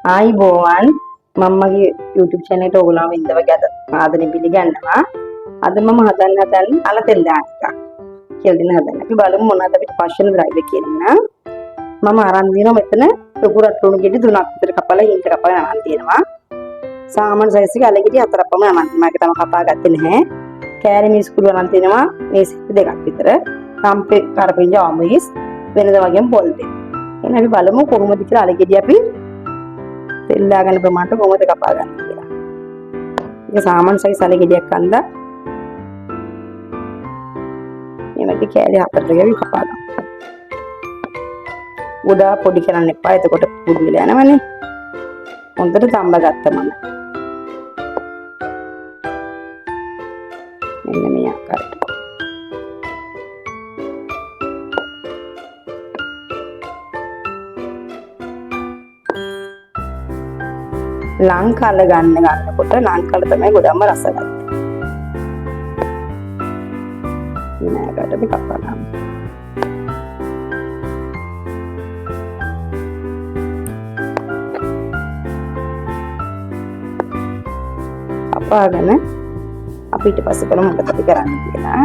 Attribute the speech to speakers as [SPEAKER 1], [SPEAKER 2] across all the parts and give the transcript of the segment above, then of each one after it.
[SPEAKER 1] ආයිබෝවන් මම්මගේ YouTube channel එකට ඔයගොල්ලෝ ඉඳ වගේ අද ආදරෙන් පිළිගන්නවා. අද මම හදන්න අල තෙල් දාන එක කියලා දෙන්න හදන්න. අපි බලමු මොනවද අපිට පස්වන ද්‍රව්‍ය කියලා. මම අරන් දිනවා මෙතන කුකුරත් ලුණු ගෙඩි 3ක් විතර කපලා හින්ට කපලා අරන් තියෙනවා. සාමාන්‍ය සයිස් එකේ අල ගෙඩි 4ක් පමණ අරන් තියෙනවා. ඒක තමයි කපා ගත්තේ නැහැ. කෑරි මිස් කුඩු අරන් තියෙනවා. මේ සෙට් දෙකක් විතර. රම්පේ කරපිංජා අමරිස් වෙනද වගේම පොල් දෙක. එහෙනම් අපි බලමු කොහොමද කියලා අල ගෙඩි අපි තෙල් දාගන්න ප්‍රමාණයට කොහොමද කපා ගන්න කියලා. ඒක සාමාන්‍ය සයිස් අල ගෙඩියක් අන්දා මේ වගේ කෑලි 4කට ගෙවි කපා ගන්න. ගොඩා පොඩි කරන්න එපා. එතකොට පුඩු වෙලා යනවනේ. හොඳට තඹ ගත්තා මම. මෙන්න මේ ආකාරයට. ලංකාල ගන්නකොට ලංකාල තමයි ගොඩක්ම රස ගන්න. නෑකට අපි කපා ගන්න. කපාගෙන අපි ඊට පස්සේ බලමු මොකද අපි කරන්න කියලා.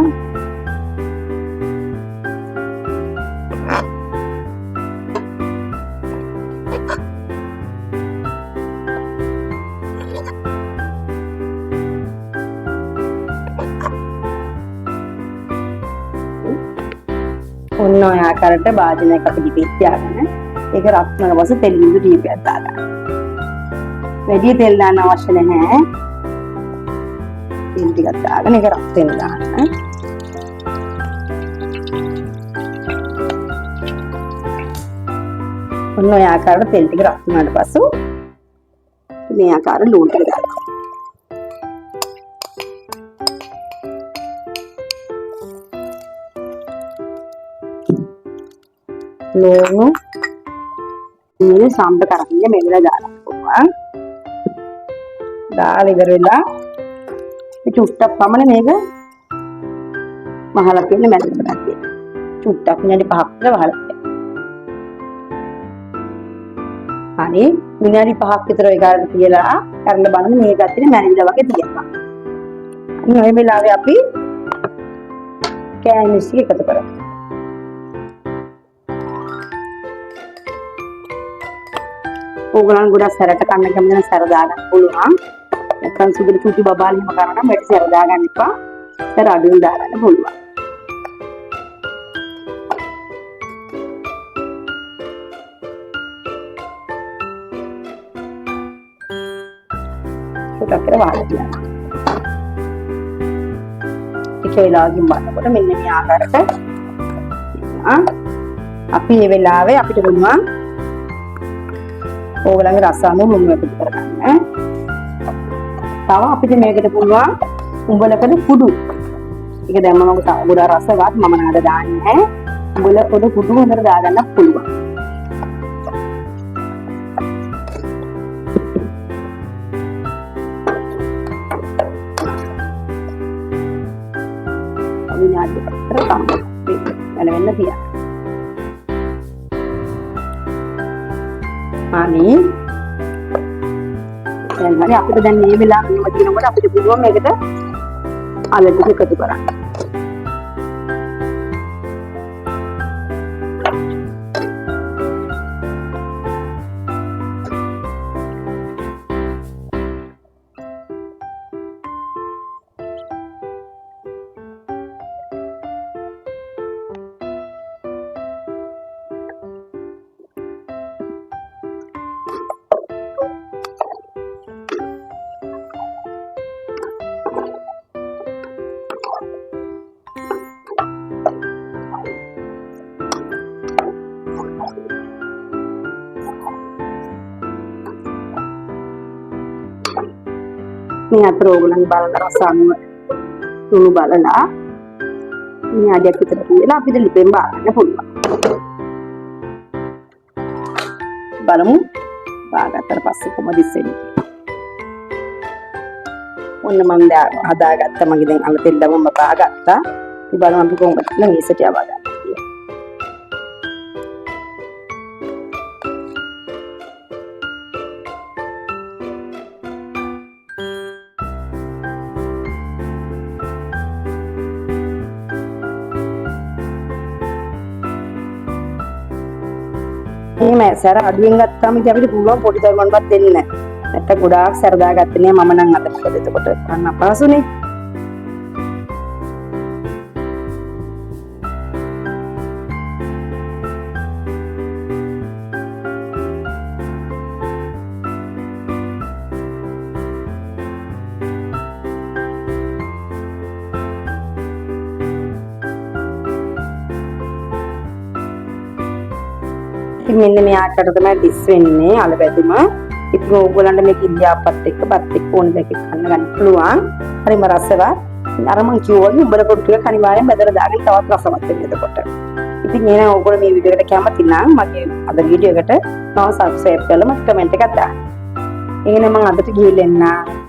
[SPEAKER 1] ඔන්න ඔය ආකාරයට භාජනයක අපි දිපිට තියාගෙන ඒක රත් වුණාට පස්සේ තෙල් බිඳු ටීපයක් දාගන්න. වැඩි තෙල් දාන්න අවශ්‍ය නැහැ. තෙල් ටිකක් දාගෙන ඒක රත් වෙන්න දාන්න. ඔන්න ඔය ආකාරයට තෙල් ටික රත් වුණාට පස්සේ මේ ආකාරයට ලුණු ටික දාන්න. ලුණු මේ සම්බ කරන්නේ මෙන්න දාලා පුළුවන්. දාලා ඉවර වෙලා චුට්ටක් පමණ මේක මහලා තියෙන මැදට දාන්න. චුට්ටක් විනාඩි 5ක් විතර වහලා තියෙනවා. හරි විනාඩි 5ක් විතර ඒ කාලේ තියලා කරන්න බලන්න මේක ඇත්තට මැරිලා වගේ තියෙනවා. මේ වෙලාවේ අපි කෑම මිශ්‍රය එකතු කරමු. ඕගලන් ගොඩක් සැරට කන්න කැමති නම් සැර දාගන්න පුළුවන්. නැත්නම් සුදුළු චුටි බබාල් එහෙම කරනවා නම් මෙතන සැර දාගන්න එපා. සැර අඩුවෙන් දාගන්න පුළුවන්. ටිකක් වහලා තියන්න. ඒක වෙලාවකින් බලනකොට මෙන්න මේ ආකාරයට අපි මේ වෙලාවේ අපිට පුළුවන් ඕගලන්ගේ රස අනුව ලුණු එකතු කරගන්න. තව අපිට මේකට පුළුවන් උඹලකද කුඩු. ඒක දැන් මම ගොඩ රසවත් මම නඩ දාන්නේ නැහැ. උඹලකද කුඩු හොඳට දාගන්න පුළුවන්. විනාඩි 4ක් වෙන තියා. අනේ දැන් හරි අපිට දැන් මේ වෙලාවෙම තියෙනකොට අපිට පුළුවන් මේකට අල ටික එකතු කරන්න. මේ අතර ඕගලන් බලලා රස අනුව ලුණු බලලා විනාඩියක් විතර කියලා අපිට ලිපෙන් බාගන්න පුළුවන්. බලමු බාගත්තට පස්සේ කොහොමද ඉස්සෙන්නේ. ඔන්න මම දැන් හදාගත්තා. මගේ දැන් අල තෙල් දමම බාගත්තා. ඉතින් බලමු අපි කොහොමද මේසට යවා ගන්න. එහෙම සැර අඩුවෙන් ගත්තාම ඉතින් අපිට පුළුවන් පොඩි දරුවන්වත් දෙන්න. නැත්නම් ගොඩාක් සැර දාගත්තේ මම නම් අද මොකද එතකොට කරන්න අපහසුනේ. ඉතින් මෙන්න මෙයාට තමයි ඩිස් වෙන්නේ අල බැදුම. ඉතින් ඕගොල්ලන්ට මේක ඉන්දියාපත් එක්ක බත් එක්ක ඕන දෙයක් කන්න ගන්න පුළුවන්. හරිම රසවත්. අර මං කිව්වා වගේ උඹල පොට්ටු එක අනිවාර්යෙන් බෙදලා දාගෙන තවත් රසවත් වෙන්න එතකොට. ඉතින් එහෙනම් ඕගොල්ලෝ මේ වීඩියෝ එකට කැමති නම් මගේ අද වීඩියෝ එකට තව සබ්ස්ක්‍රයිබ් කරලා මට කමෙන්ට් එකක් දාන්න. එහෙනම් මං අදට ගිහින් එන්න.